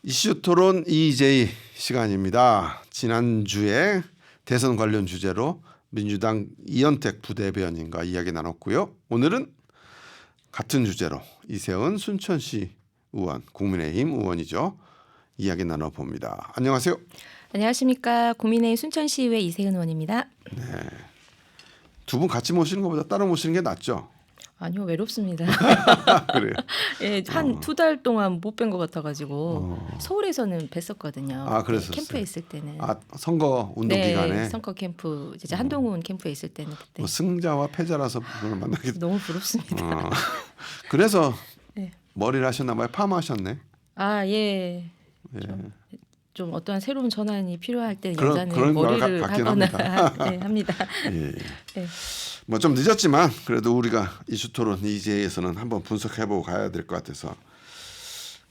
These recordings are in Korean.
이슈 토론 EJ 시간입니다. 지난주에 대선 관련 주제로 민주당 이현택 부대변인과 이야기 나눴고요. 오늘은 같은 주제로 이세훈 순천시 의원, 국민의힘 의원이죠. 이야기 나눠봅니다. 안녕하세요. 안녕하십니까. 국민의힘 순천시의회 이세훈 의원입니다. 네, 두 분 같이 모시는 것보다 따로 모시는 게 낫죠? 아니요, 외롭습니다. 그래요? 예, 한 2달 동안 못 뵌 것 같아가지고 서울에서는 뵀었거든요. 아, 그랬었어요. 캠프에 있을 때는. 아, 선거 운동 네, 기간에 선거 캠프 이제 한동훈 캠프에 있을 때는 그때 뭐 승자와 패자라서 그걸 만나게. 너무 부럽습니다. 그래서 네. 머리를 하셨나 봐요. 파마하셨네. 아, 예. 예. 좀 어떠한 새로운 전환이 필요할 때는 그런 여자는 머리를 같긴 하거나 합니다. 네, 합니다. 예. 네. 뭐 좀 늦었지만 그래도 우리가 이슈토론 EJ에서는 한번 분석해보고 가야 될 것 같아서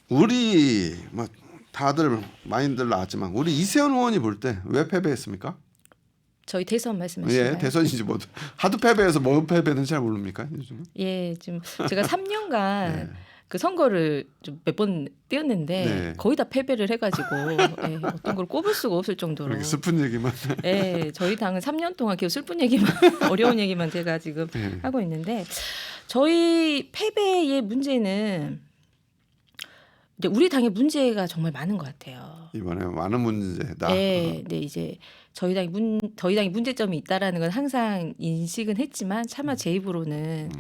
우리 뭐 다들 많이들 나왔지만 우리 이세훈 의원이 볼 때 왜 패배했습니까? 저희 대선 말씀하시나요? 예, 대선이지 뭐 하도 패배해서 뭐 패배는지 잘 모릅니까 요즘? 예, 지금 제가 3년간 네. 그 선거를 좀 몇 번 뛰었는데 네. 거의 다 패배를 해가지고 예, 어떤 걸 꼽을 수가 없을 정도로. 그렇게 슬픈 얘기만. 예, 저희 당은 3년 동안 계속 슬픈 얘기만 어려운 얘기만 제가 지금 네. 하고 있는데 저희 패배의 문제는 이제 우리 당의 문제가 정말 많은 것 같아요. 이번에 많은 문제다. 네, 네 이제 저희 당이 문제점이 있다라는 건 항상 인식은 했지만 차마 제 입으로는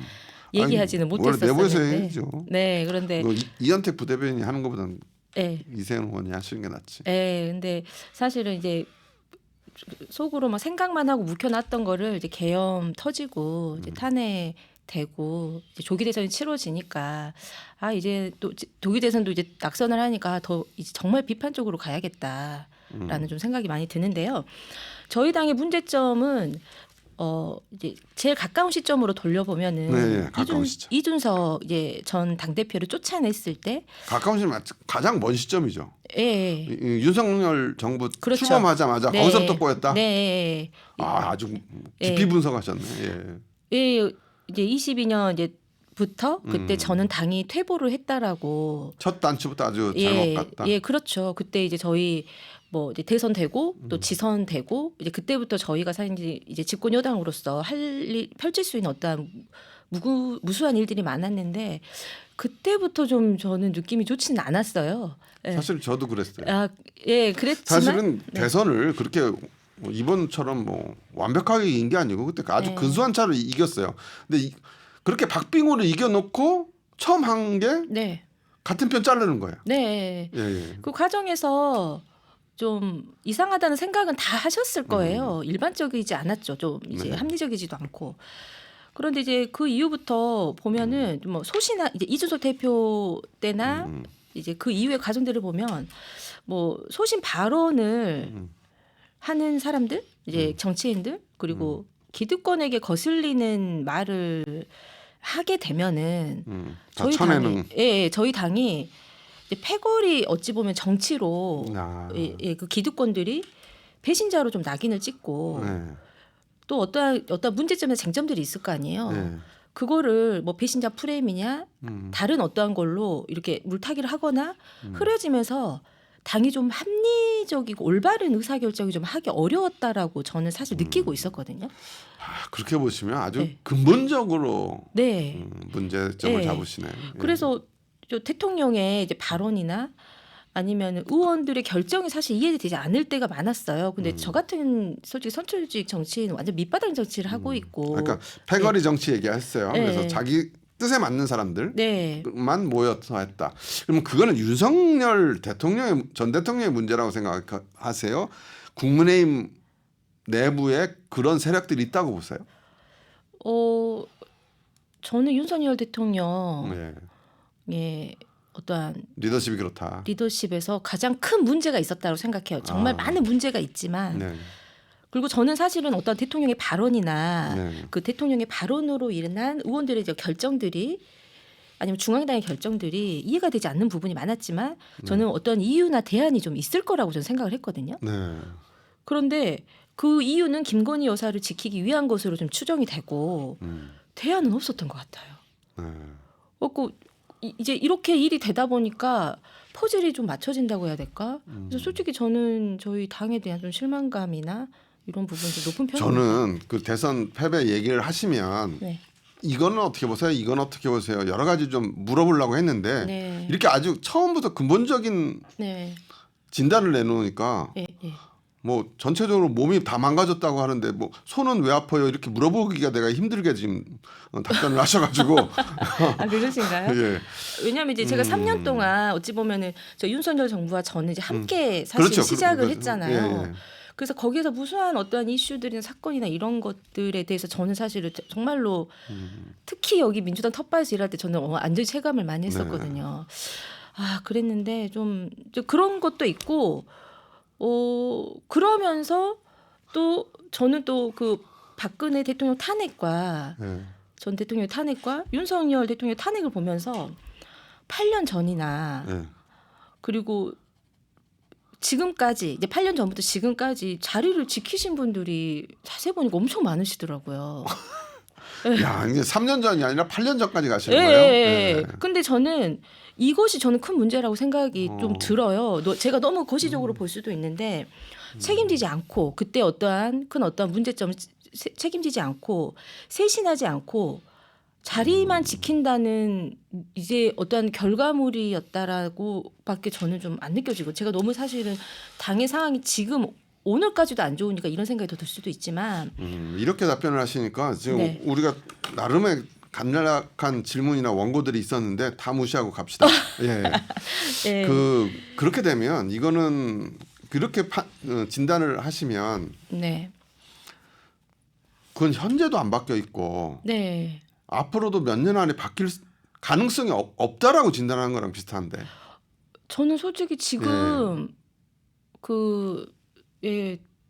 얘기하지는 아니, 원래 내부에서 못했었는데. 얘기죠. 네, 그런데 이현택 부대변인이 하는 것보다는 네, 이세훈 의원이 하시는 게 낫지. 네, 근데 사실은 이제 속으로 막 생각만 하고 묵혀놨던 거를 이제 계엄 터지고 이제 탄핵되고 이제 조기 대선이 치러지니까 아 이제 또 조기 대선도 이제 낙선을 하니까 더 이제 정말 비판적으로 가야겠다라는 좀 생각이 많이 드는데요. 저희 당의 문제점은 이제 제일 가까운 시점으로 돌려보면은 네, 가까운 시점. 이준석 이제 전 당대표를 쫓아냈을 때 가까운 시점 가장 먼 시점이죠. 예. 윤석열 정부 그렇죠. 출범하자마자 네. 거기서부터 꼬였다. 네. 아, 아주 깊이 분석하셨네. 예. 예, 이제 22년 이제부터 그때 저는 당이 퇴보를 했다라고. 첫 단추부터 아주 예, 잘못 갔다. 예, 그렇죠. 그때 이제 저희 뭐 이제 대선되고 또 지선되고 이제 그때부터 저희가 사실 이제 집권 여당으로서 펼칠 수 있는 어떠한 무수한 일들이 많았는데 그때부터 좀 저는 느낌이 좋지는 않았어요. 예. 사실 저도 그랬어요. 아, 예, 그랬지만 사실은 네. 대선을 그렇게 뭐 이번처럼 뭐 완벽하게 이긴 게 아니고 그때 아주 네. 근소한 차로 이겼어요. 근데 그렇게 박빙으로 이겨놓고 처음 한 게 네, 같은 편 자르는 거예요. 네. 예, 예. 그 과정에서 좀 이상하다는 생각은 다 하셨을 거예요. 일반적이지 않았죠. 좀 이제 네. 합리적이지도 않고. 그런데 이제 그 이후부터 보면은 뭐 소시나 이제 이준석 대표 때나 이제 그 이후의 과정들을 보면 뭐 소신 발언을 하는 사람들 이제 정치인들 그리고 기득권에게 거슬리는 말을 하게 되면은 다 저희 쳐내는. 예, 저희 당이 이제 패거리 어찌 보면 정치로 예, 그 기득권들이 배신자로 좀 낙인을 찍고 네. 또 어떤 문제점에 쟁점들이 있을 거 아니에요. 네. 그거를 뭐 배신자 프레임이냐 다른 어떠한 걸로 이렇게 물타기를 하거나 흐려지면서 당이 좀 합리적이고 올바른 의사결정이 좀 하기 어려웠다라고 저는 사실 느끼고 있었거든요. 아, 그렇게 보시면 아주 네. 근본적으로 네. 문제점을 네. 잡으시네. 예. 그래서 저 대통령의 이제 발언이나 아니면 의원들의 결정이 사실 이해되지 않을 때가 많았어요. 근데 저 같은 솔직히 선출직 정치인 완전 밑바닥 정치를 하고 있고. 그러니까 패거리 정치 얘기했어요. 네. 그래서 자기 뜻에 맞는 사람들만 네. 모여서 했다. 그러면 그거는 윤석열 전 대통령의 문제라고 생각하세요? 국민의힘 내부에 그런 세력들이 있다고 보세요? 저는 윤석열 대통령 네. 예, 어떠한 리더십이 그렇다. 리더십에서 가장 큰 문제가 있었다고 생각해요. 정말 많은 문제가 있지만 네. 그리고 저는 사실은 어떤 대통령의 발언이나 네. 그 대통령의 발언으로 일어난 의원들의 이제 결정들이 아니면 중앙당의 결정들이 이해가 되지 않는 부분이 많았지만 저는 어떤 이유나 대안이 좀 있을 거라고 저는 생각을 했거든요. 네. 그런데 그 이유는 김건희 여사를 지키기 위한 것으로 좀 추정이 되고 대안은 없었던 것 같아요. 네. 그래서 이제 이렇게 일이 되다 보니까 퍼즐이 좀 맞춰진다고 해야 될까? 그래서 솔직히 저는 저희 당에 대한 좀 실망감이나 이런 부분이 좀 높은 편입니다. 저는 그 대선 패배 얘기를 하시면 네. 이거는 어떻게 보세요? 이건 어떻게 보세요? 여러 가지 좀 물어보려고 했는데 네. 이렇게 아주 처음부터 근본적인 네. 진단을 내놓으니까 예, 예. 뭐 전체적으로 몸이 다 망가졌다고 하는데 뭐 손은 왜 아파요? 이렇게 물어보기가 내가 힘들게 지금 답변을 하셔가지고 아, 그러신가요? 예. 왜냐하면 이제 제가 3년 동안 어찌 보면은 저 윤석열 정부와 저는 이제 함께 사실 그렇죠. 시작을 그- 했잖아요. 예, 예. 그래서 거기에서 무수한 어떠한 이슈들이나 사건이나 이런 것들에 대해서 저는 사실은 정말로 특히 여기 민주당 텃밭에서 일할 때 저는 완전히 체감을 많이 했었거든요. 아, 그랬는데 좀 그런 것도 있고 그러면서 또 저는 또 그 박근혜 대통령 탄핵과 예. 전 대통령 탄핵과 윤석열 대통령 탄핵을 보면서 8년 전이나 예. 그리고 지금까지 이제 8년 전부터 지금까지 자리를 지키신 분들이 자세히 보니까 엄청 많으시더라고요. 야, 이게 3년 전이 아니라 8년 전까지 가시는 예, 거예요? 예, 예. 예. 근데 저는 이것이 저는 큰 문제라고 생각이 좀 들어요. 제가 너무 거시적으로 볼 수도 있는데 책임지지 않고 그때 어떠한 문제점을 책임지지 않고 쇄신하지 않고 자리만 지킨다는 이제 어떠한 결과물이었다라고밖에 저는 좀 안 느껴지고 제가 너무 사실은 당의 상황이 지금 오늘까지도 안 좋으니까 이런 생각이 더 들 수도 있지만 이렇게 답변을 하시니까 지금 네. 우리가 나름의 간략한 질문이나 원고들이 있었는데 다 무시하고 갑시다. 예. 예. 그렇게 되면 이거는 그렇게 진단을 하시면 네. 그건 현재도 안 바뀌어 있고 네. 앞으로도 몇 년 안에 바뀔 가능성이 없다라고 진단하는 거랑 비슷한데. 저는 솔직히 지금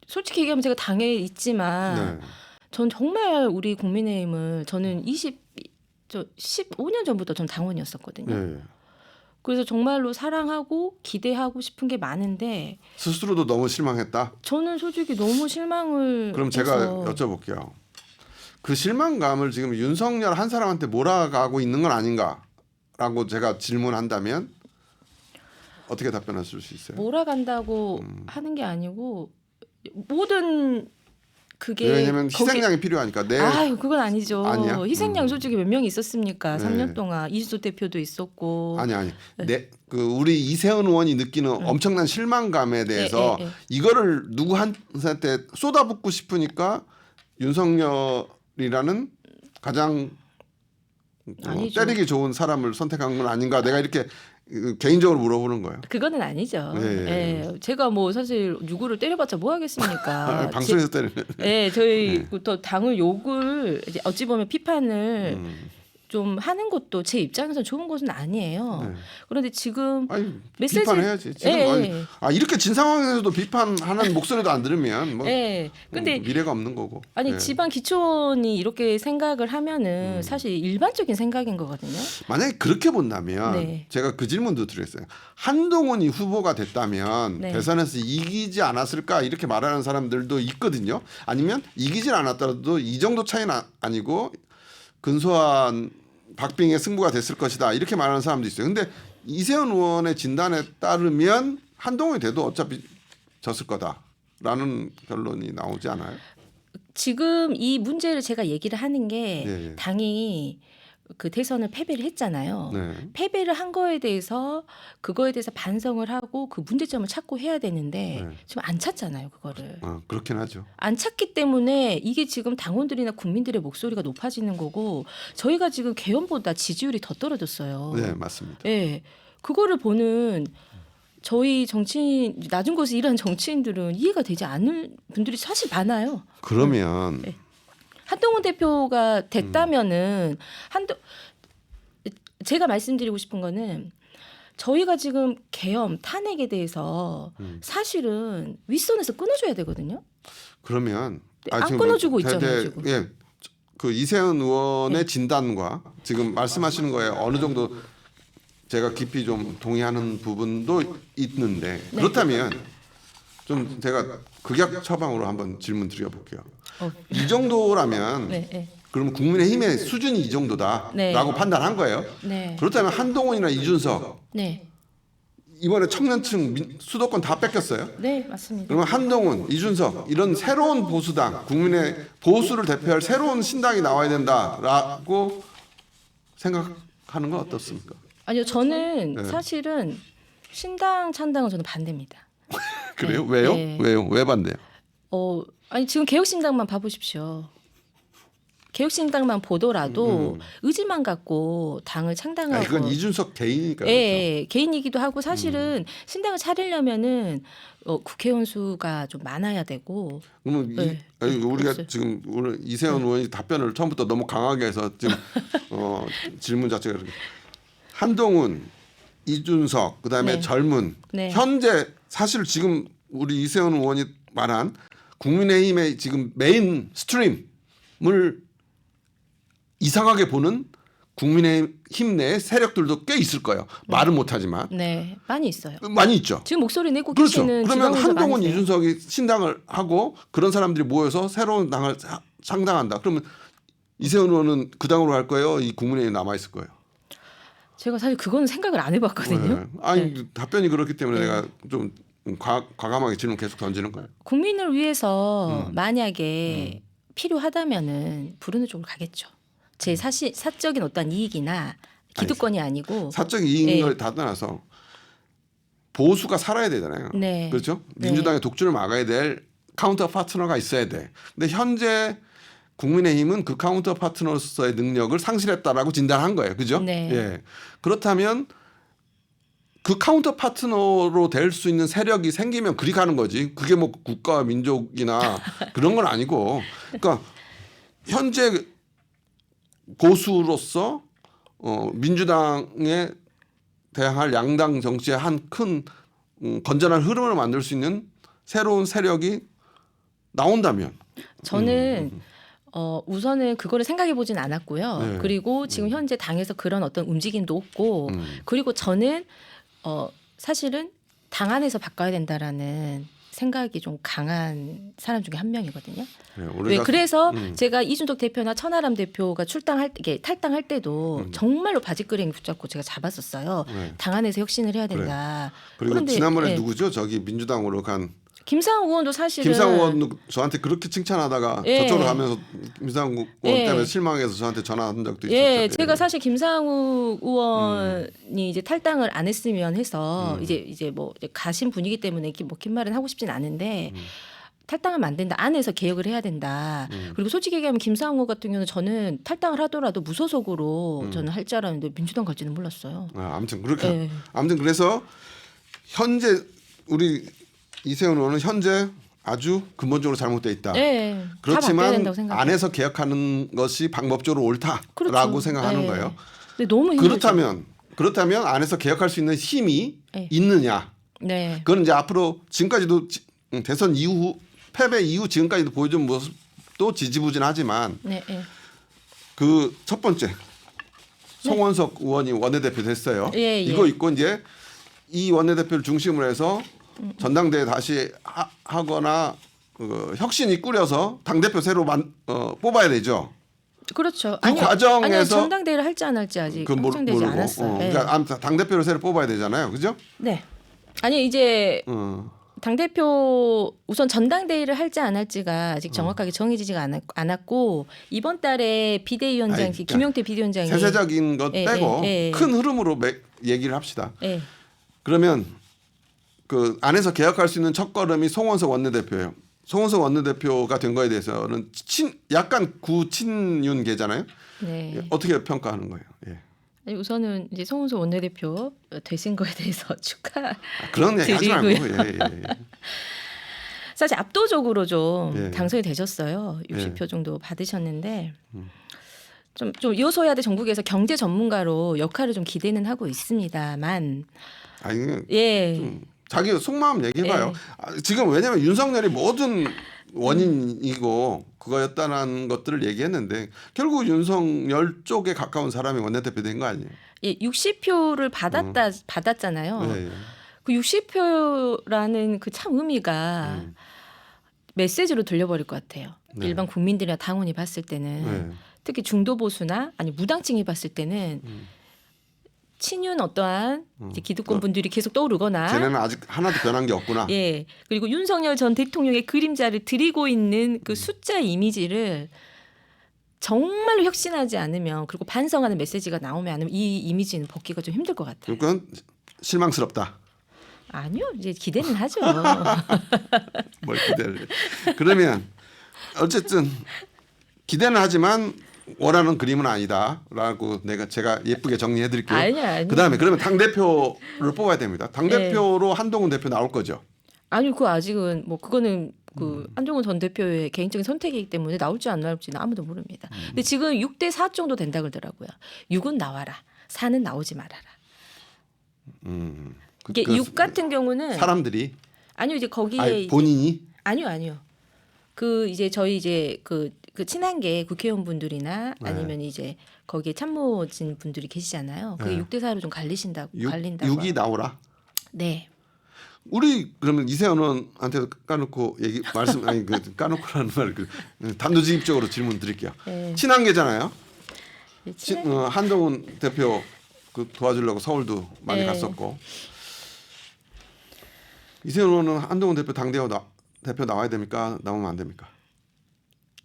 솔직히 얘기하면 제가 당에 있지만 네. 전 정말 우리 국민의힘을 저는 15년 전부터 전 당원이었었거든요. 예. 그래서 정말로 사랑하고 기대하고 싶은 게 많은데 스스로도 너무 실망했다. 저는 솔직히 너무 실망을 그럼 제가 해서 여쭤볼게요. 그 실망감을 지금 윤석열 한 사람한테 몰아가고 있는 건 아닌가라고 제가 질문한다면 어떻게 답변하실 수 있어요? 몰아간다고 하는 게 아니고 모든 그게 왜냐하면 희생양이 필요하니까. 아유 그건 아니죠. 아니야? 희생양 솔직히 몇 명 있었습니까? 네. 3년 동안 이준석 대표도 있었고. 아니. 그 우리 이세훈 의원이 느끼는 엄청난 실망감에 대해서 예. 이거를 누구한테 쏟아붓고 싶으니까 윤석열이라는 가장 아니죠. 때리기 좋은 사람을 선택한 건 아닌가? 내가 이렇게 개인적으로 물어보는 거예요. 그거는 아니죠. 예. 예. 제가 뭐 사실 누구를 때려봤자 뭐 하겠습니까? 방송에서 때리는. 예, 저희부터 당을 욕을 이제 어찌 보면 비판을 좀 하는 것도 제 입장에서 좋은 것은 아니에요. 네. 그런데 지금 아니, 메시지 비판해야지. 지금 이렇게 진 상황에서도 비판하는 목소리도 안 들으면 뭐 근데 미래가 없는 거고. 아니 예. 지방 기초원이 이렇게 생각을 하면은 사실 일반적인 생각인 거거든요. 만약에 그렇게 본다면 네. 제가 그 질문도 드렸어요. 한동훈이 후보가 됐다면 네. 대선에서 이기지 않았을까 이렇게 말하는 사람들도 있거든요. 아니면 이기질 않았더라도 이 정도 차이는 아니고 근소한 박빙의 승부가 됐을 것이다 이렇게 말하는 사람도 있어요. 근데 이세훈 의원의 진단에 따르면 한동훈이 돼도 어차피 졌을 거다라는 결론이 나오지 않아요? 지금 이 문제를 제가 얘기를 하는 게 예. 당이 그 대선을 패배를 했잖아요. 네. 패배를 한 거에 대해서 그거에 대해서 반성을 하고 그 문제점을 찾고 해야 되는데 네. 지금 안 찾잖아요, 그거를. 그렇긴 하죠. 안 찾기 때문에 이게 지금 당원들이나 국민들의 목소리가 높아지는 거고 저희가 지금 개헌보다 지지율이 더 떨어졌어요. 네, 맞습니다. 예. 그거를 보는 저희 정치인 낮은 곳에 일하는 정치인들은 이해가 되지 않는 분들이 사실 많아요. 그러면 네. 한동훈 대표가 됐다면은 제가 말씀드리고 싶은 거는 저희가 지금 계엄 탄핵에 대해서 사실은 윗선에서 끊어줘야 되거든요. 그러면 안 지금 끊어주고 있잖아요, 지금. 예, 그 이세훈 의원의 진단과 지금 말씀하시는 거에 어느 정도 제가 깊이 좀 동의하는 부분도 있는데 그렇다면 좀 제가 극약 처방으로 한번 질문 드려볼게요. 이 정도라면 그러면 국민의힘의 수준이 이 정도다라고 네. 판단한 거예요. 네. 그렇다면 한동훈이나 이준석 네. 이번에 청년층 수도권 다 뺏겼어요. 네, 맞습니다. 그러면 한동훈, 이준석 이런 새로운 보수당, 국민의 보수를 대표할 새로운 신당이 나와야 된다라고 생각하는 건 어떻습니까? 아니요, 저는 네. 사실은 신당 찬당은 저는 반대입니다. 그래요? 네. 왜요? 네. 왜요? 왜 반대요? 아니 지금 개혁신당만 봐보십시오. 개혁신당만 보더라도 의지만 갖고 당을 창당하고 이건 이준석 개인이니까. 예, 개인이기도 하고 사실은 신당을 차리려면은 국회의원 수가 좀 많아야 되고. 그러면 네. 아니, 우리가 그랬어요. 지금 오늘 이세훈 의원이 답변을 처음부터 너무 강하게 해서 지금 질문 자체가 이렇게 한동훈, 이준석 그다음에 네. 젊은 네. 현재 사실 지금 우리 이세훈 의원이 말한 국민의힘의 지금 메인 스트림을 이상하게 보는 국민의힘 내의 세력들도 꽤 있을 거예요. 말은 못하지만 네, 많이 있어요. 많이 있죠. 지금 목소리 내고 그렇죠. 계시는 그러면 지방의원들 한동훈, 많으세요. 이준석이 신당을 하고 그런 사람들이 모여서 새로운 당을 창당한다. 그러면 이세훈 의원은 그 당으로 갈 거예요? 이 국민의힘 남아 있을 거예요? 제가 사실 그거는 생각을 안 해봤거든요. 네. 아니 네. 답변이 그렇기 때문에 네. 내가 좀 과감하게 질문 계속 던지는 거예요. 국민을 위해서 만약에 필요하다면은 부르는 쪽으로 가겠죠. 제 사적인 어떤 이익이나 기득권이 아니고. 사적 이익을 네. 다 떠나서 보수가 살아야 되잖아요. 네. 그렇죠? 네. 민주당의 독주를 막아야 될 카운터 파트너가 있어야 돼. 근데 현재 국민의힘은 그 카운터 파트너로서의 능력을 상실했다라고 진단한 거예요. 그죠? 네. 예. 그렇다면 그 카운터 파트너로 될 수 있는 세력이 생기면 그리 가는 거지. 그게 뭐 국가와 민족이나 그런 건 아니고. 그러니까 현재 보수로서 민주당에 대항할 양당 정치의 한 큰 건전한 흐름을 만들 수 있는 새로운 세력이 나온다면 저는 우선은 그거를 생각해 보진 않았고요. 네. 그리고 지금 현재 당에서 그런 어떤 움직임도 없고, 그리고 저는 사실은 당 안에서 바꿔야 된다라는 생각이 좀 강한 사람 중에 한 명이거든요. 네, 왜 우리가 그래서 제가 이준석 대표나 천하람 대표가 탈당할 때도 정말로 바지끄레기 붙잡고 제가 잡았었어요. 네. 당 안에서 혁신을 해야 된다. 그리고 그런데, 지난번에 예, 누구죠? 저기 민주당으로 간 김상호 의원도 사실은 김상우 의원도 저한테 그렇게 칭찬하다가 예. 저쪽으로 가면서 김상우 의원 예. 때문에 실망해서 저한테 전화한 적도 있었죠. 예, 제가 사실 김상우 의원이 이제 탈당을 안 했으면 해서 이제 뭐 이제 가신 분위기 때문에 뭐 긴 말은 하고 싶진 않은데 탈당하면 안 된다. 안에서 개혁을 해야 된다. 그리고 솔직히 얘기하면 김상우 같은 경우는 저는 탈당을 하더라도 무소속으로 저는 할 줄 알았는데 민주당 갈지는 몰랐어요. 아무튼 그렇게 예. 아무튼 그래서 현재 우리 이세훈 의원은 현재 아주 근본적으로 잘못돼 있다. 예, 다 바뀌어야 그렇지만 된다고 생각해요. 안에서 개혁하는 것이 방법적으로 옳다라고 그렇죠. 생각하는 예. 거예요. 근데 너무 힘들죠. 그렇다면 안에서 개혁할 수 있는 힘이 예. 있느냐? 네. 그건 이제 앞으로 지금까지도 대선 이후 패배 이후 지금까지도 보여준 모습도 지지부진하지만 네, 네. 그 첫 번째 송원석 의원이 원내대표 됐어요. 예, 예. 이거 있고 이제 이 원내대표를 중심으로 해서 전당대회 다시 하거나 혁신이 꾸려서 당 대표 새로 뽑아야 되죠. 그렇죠. 그 과정에서 아니요, 전당대회를 할지 안 할지 아직 확정되지 않았어요. 네. 그러니까 당 대표를 새로 뽑아야 되잖아요, 그죠? 네. 아니 이제 당 대표 우선 전당대회를 할지 안 할지가 아직 정확하게 정해지지가 않았고 이번 달에 비대위원장 아니, 그러니까 김용태 비대위원장이 세세적인 것 예, 빼고 예. 큰 흐름으로 얘기를 합시다. 예. 그러면 그 안에서 개혁할 수 있는 첫걸음이 송원석 원내대표예요. 송원석 원내대표가 된 거에 대해서는 약간 구친윤계잖아요. 네. 어떻게 평가하는 거예요? 예. 아니, 우선은 이제 송은수 원내대표 되신 거에 대해서 축하. 그런 얘기 하지 말고. 드리고요. 예. 사실 압도적으로 좀 예. 당선이 되셨어요. 60표 예. 정도 받으셨는데 좀 이호소야대 전국에서 경제 전문가로 역할을 좀 기대는 하고 있습니다만 아니 예. 자기 속마음 얘기해봐요. 예. 지금 왜냐하면 윤석열이 모든 원인이고 그거였다는 것들을 얘기했는데 결국 윤석열 쪽에 가까운 사람이 원내대표 된 거 아니에요? 예, 60표를 받았잖아요. 예. 그 60표라는 그 참 의미가 메시지로 들려버릴 것 같아요. 네. 일반 국민들이나 당원이 봤을 때는 네. 특히 중도 보수나 아니 무당층이 봤을 때는 친윤 어떠한 이제 기득권 분들이 계속 떠오르거나 쟤네는 아직 하나도 변한 게 없구나. 예. 그리고 윤석열 전 대통령의 그림자를 드리고 있는 그 숫자 이미지를 정말로 혁신하지 않으면 그리고 반성하는 메시지가 나오면 안 하면 이 이미지는 벗기가 좀 힘들 것 같아요. 그러니까 실망스럽다. 아니요. 이제 기대는 하죠. 뭘 기대를. 그러면 어쨌든 기대는 하지만 원하는 그림은 아니다라고 제가 예쁘게 정리해 드릴게요. 아니요. 그다음에 그러면 당 대표를 뽑아야 됩니다. 당 대표로 한동훈 대표 나올 거죠. 아니 그 아직은 뭐 그거는 그 한동훈 전 대표의 개인적인 선택이기 때문에 나올지 안 나올지는 아무도 모릅니다. 근데 지금 6대 4 정도 된다 그러더라고요. 6은 나와라. 4는 나오지 말아라. 이게 6 같은 경우는 사람들이 아니요 이제 거기에 아니, 본인이 아니요. 그 이제 저희 이제 그 친한 게 국회의원분들이나 네. 아니면 이제 거기에 참모진 분들이 계시잖아요. 그게 네. 6대 4로 좀 갈린다고. 6이 나오라. 네. 우리 그러면 이세현 의원한테 까놓고 말씀 아니 그 까놓고라는 말 그 단도직입적으로 질문 드릴게요. 네. 친한 게잖아요. 네, 한동훈 대표 그 도와주려고 서울도 많이 네. 갔었고 이세현 의원은 한동훈 대표 대표 나와야 됩니까? 나오면 안 됩니까?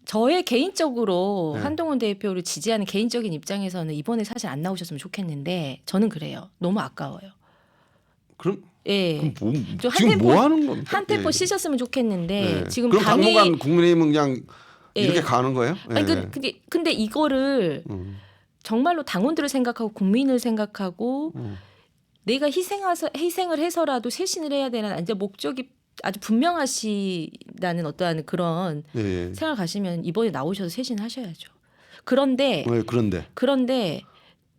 저의 개인적으로 네. 한동훈 대표를 지지하는 개인적인 입장에서는 이번에 사실 안 나오셨으면 좋겠는데 저는 그래요. 너무 아까워요. 그럼 예. 뭐, 좀 지금 한 뭐 템포- 하는 겁니까? 한 템포 예. 쉬셨으면 좋겠는데 예. 지금 그럼 당이 당분간 국민의힘은 그냥 예. 이렇게 가는 거예요? 예. 아니 근데 이거를 정말로 당원들을 생각하고 국민을 생각하고 내가 희생을 해서라도 쇄신을 해야 되는 이제 목적이 아주 분명하시다는 어떠한 그런 예. 생각을 가시면 이번에 나오셔서 쇄신하셔야죠. 그런데 왜 그런데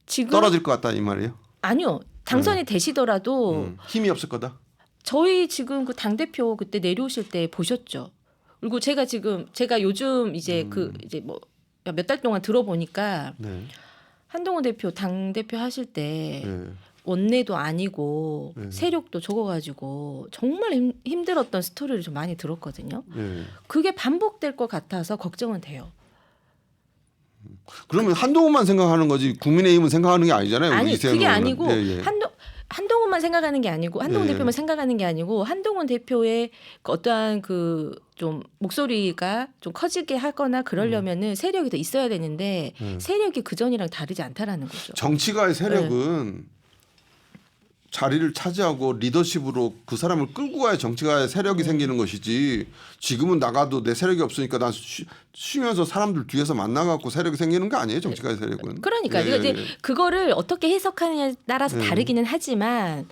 지금 떨어질 것 같다 이 말이에요? 아니요. 당선이 되시더라도 힘이 없을 거다. 저희 지금 그 당 대표 그때 내려오실 때 보셨죠. 그리고 제가 요즘 이제 이제 뭐 몇 달 동안 들어보니까 네. 한동훈 대표 당 대표 하실 때 예. 원내도 아니고 네. 세력도 적어가지고 정말 힘들었던 스토리를 좀 많이 들었거든요. 예. 그게 반복될 것 같아서 걱정은 돼요. 그러면 한동훈만 생각하는 거지 국민의힘은 생각하는 게 아니잖아요. 아니 이세현 그게 의원은. 아니고 예, 예. 한동훈만 생각하는 게 아니고 한동훈 예. 대표만 생각하는 게 아니고 한동훈 대표의 그 어떠한 그 좀 목소리가 좀 커지게 하거나 그러려면은 세력이 더 있어야 되는데 세력이 그 전이랑 다르지 않다라는 거죠. 정치가의 세력은 자리를 차지하고 리더십으로 그 사람을 끌고 가야 정치가의 세력이 생기는 것이지 지금은 나가도 내 세력이 없으니까 난 쉬면서 사람들 뒤에서 만나갖고 세력이 생기는 거 아니에요 정치가의 세력은. 그러니까 예, 이제 그거를 어떻게 해석하느냐에 따라서 예. 다르기는 하지만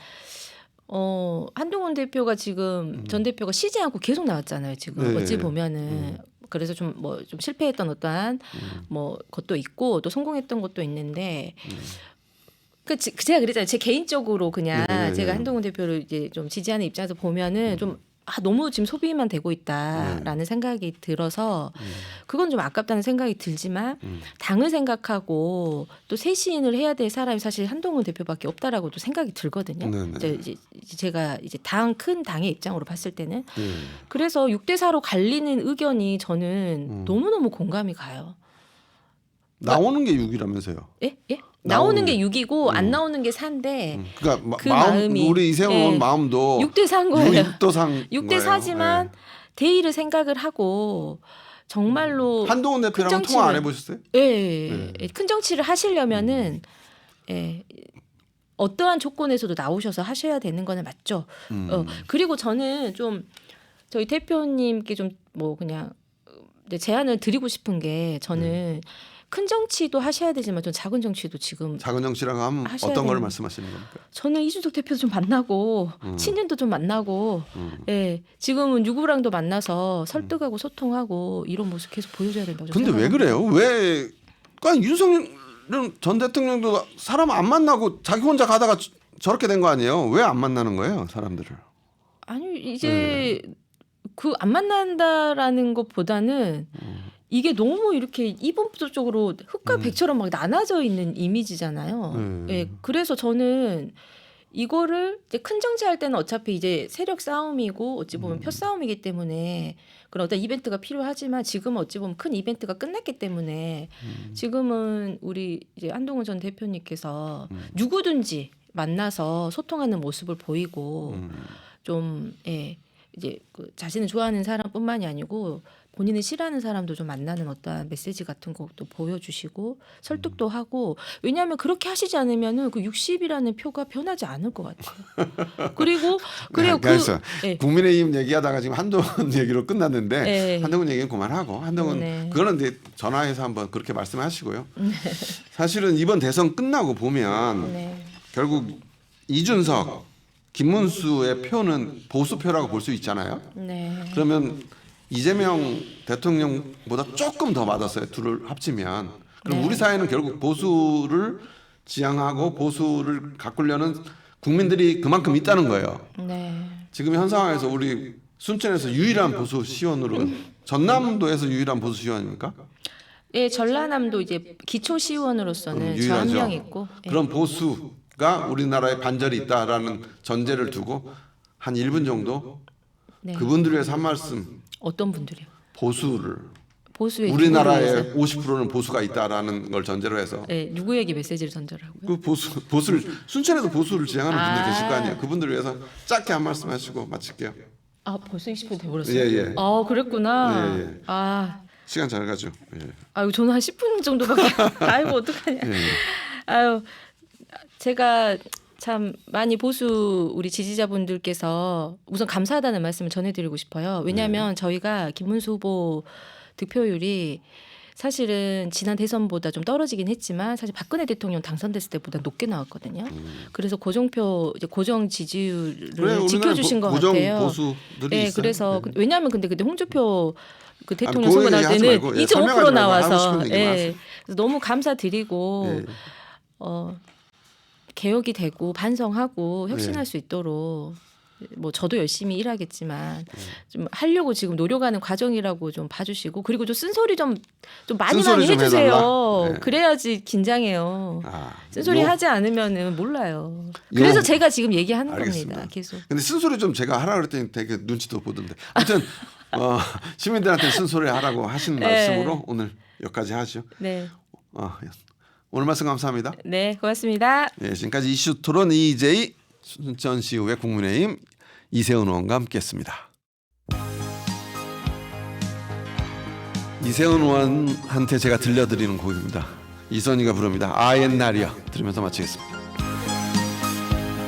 한동훈 대표가 지금 전 대표가 쉬지 않고 계속 나왔잖아요. 지금 네. 어찌 보면은 그래서 좀 실패했던 어떠한 뭐 것도 있고 또 성공했던 것도 있는데 제가 그랬잖아요. 제 개인적으로 그냥 네. 제가 한동훈 대표를 이제 좀 지지하는 입장에서 보면은 좀 너무 지금 소비만 되고 있다라는 생각이 들어서 그건 좀 아깝다는 생각이 들지만 당을 생각하고 또 쇄신을 해야 될 사람이 사실 한동훈 대표밖에 없다라고도 생각이 들거든요. 네네. 이제 제가 이제 큰 당의 입장으로 봤을 때는 예. 그래서 6대 4로 갈리는 의견이 저는 너무너무 공감이 가요. 나오는 게 6이라면서요. 예? 예? 나오는 나오는 게 6이고 안 나오는 게 4인데 그러니까 그 마음 마음이 우리 이세훈 의원 예. 마음도 6대 4인 거예요. 6도 상 6대 4지만 대의를 생각을 하고 정말로 한동훈 대표랑 큰 통화 안 정치를- 해보셨어요? 예, 큰 정치를 하시려면은 어떠한 조건에서도 나오셔서 하셔야 되는 거는 맞죠. 그리고 저는 좀 저희 대표님께 좀 뭐 그냥 이제 제안을 드리고 싶은 게 저는 큰 정치도 하셔야 되지만 좀 작은 정치도 지금 작은 정치라고 하면 하셔야 어떤 걸 되는- 말씀하시는 겁니까? 저는 이준석 대표도 좀 만나고 친윤도 좀 만나고 예 지금은 누구랑도 만나서 설득하고 소통하고 이런 모습 계속 보여줘야 된다고 근데 왜 생각합니다. 그래요? 왜 그러니까 윤석열 전 대통령도 사람 안 만나고 자기 혼자 가다가 저렇게 된 거 아니에요? 왜 안 만나는 거예요, 사람들을? 아니 이제 그 안 만난다라는 것보다는 이게 너무 이렇게 이분법적으로 흑과 백처럼 막 나눠져 있는 이미지잖아요. 예, 그래서 저는 이거를 이제 큰 정치할 때는 어차피 이제 세력 싸움이고 어찌 보면 표 싸움이기 때문에 그런 어떤 이벤트가 필요하지만 지금은 어찌 보면 큰 이벤트가 끝났기 때문에 지금은 우리 이제 한동훈 전 대표님께서 누구든지 만나서 소통하는 모습을 보이고 좀 예, 이제 그 자신을 좋아하는 사람뿐만이 아니고 본인을 싫어하는 사람도 좀 만나는 어떠한 메시지 같은 것도 보여주시고 설득도 하고 왜냐하면 그렇게 하시지 않으면은 그 60이라는 표가 변하지 않을 것 같아요. 그리고 그래서 예. 국민의힘 얘기하다가 지금 한동훈 얘기로 끝났는데 네. 한동훈 얘기는 그만하고 한동훈 네. 그거는 이제 전화해서 한번 그렇게 말씀하시고요. 사실은 이번 대선 끝나고 보면 네. 결국 이준석, 김문수의 표는 보수표라고 볼 수 있잖아요. 네. 그러면 이재명 대통령보다 조금 더 받았어요. 둘을 합치면. 그럼 네. 우리 사회는 결국 보수를 지향하고 보수를 가꾸려는 국민들이 그만큼 있다는 거예요. 네. 지금 현 상황에서 우리 순천에서 유일한 보수 시원으로 전남도에서 유일한 보수 시원입니까? 예, 전라남도 이제 기초 시의원으로서는 저 한 유일하죠. 명 있고 예. 그런 보수가 우리나라에 반절이 있다라는 전제를 두고 한 1분 정도 네. 그분들을 위해서 한 말씀. 어떤 분들이요? 보수를 보수의 우리나라의 누구를 위해서? 50%는 보수가 있다라는 걸 전제로 해서 예, 누구에게 메시지를 전달하고요? 그 보수를 순천에도 보수를 지향하는 분들 아. 계실 거 아니에요. 그분들을 위해서 짧게 한 말씀 하시고 마칠게요. 아, 벌써 20분 돼버렸어요. 예. 아, 그랬구나. 예. 아, 시간 잘 가죠. 예. 아유, 저는 한 10분 정도밖에. 아이고, 어떡하냐. 예. 아유, 제가 참 많이 보수 우리 지지자분들께서 우선 감사하다는 말씀을 전해드리고 싶어요. 왜냐하면 저희가 김문수 후보 득표율이 사실은 지난 대선보다 좀 떨어지긴 했지만 사실 박근혜 대통령 당선됐을 때보다 높게 나왔거든요. 그래서 고정표 이제 고정 지지율을 그래, 지켜주신 것 고정 같아요. 보수들이 네, 있어요. 그래서 네. 왜냐하면 근데 홍준표 그 대통령 그거 선거 나올 얘기하지 때는 말고, 예, 2.5% 설명하지 말고 하고 나와서 싶은 얘기만 하세요. 예, 그래서 너무 감사드리고 예. 개혁이 되고 반성하고 혁신할 수 있도록 뭐 저도 열심히 일하겠지만 좀 하려고 지금 노력하는 과정이라고 좀 봐주시고 그리고 좀 쓴소리 좀 많이 쓴소리 좀 해주세요. 해달라? 네. 그래야지 긴장해요. 아, 쓴소리 요- 하지 않으면은 몰라요. 그래서 제가 지금 얘기하는 알겠습니다. 겁니다. 계속. 근데 쓴소리 좀 제가 하라 그랬더니 되게 눈치도 보던데. 아무튼 시민들한테 쓴소리 하라고 하신 네. 말씀으로 오늘 여기까지 하죠. 네, 오늘 말씀 감사합니다. 네, 고맙습니다. 네, 지금까지 이슈 토론 EJ 순천시의회 국민의힘 이세훈 의원과 함께했습니다. 이세훈 의원한테 제가 들려드리는 곡입니다. 이선희가 부릅니다. 아 옛날이야. 들으면서 마치겠습니다.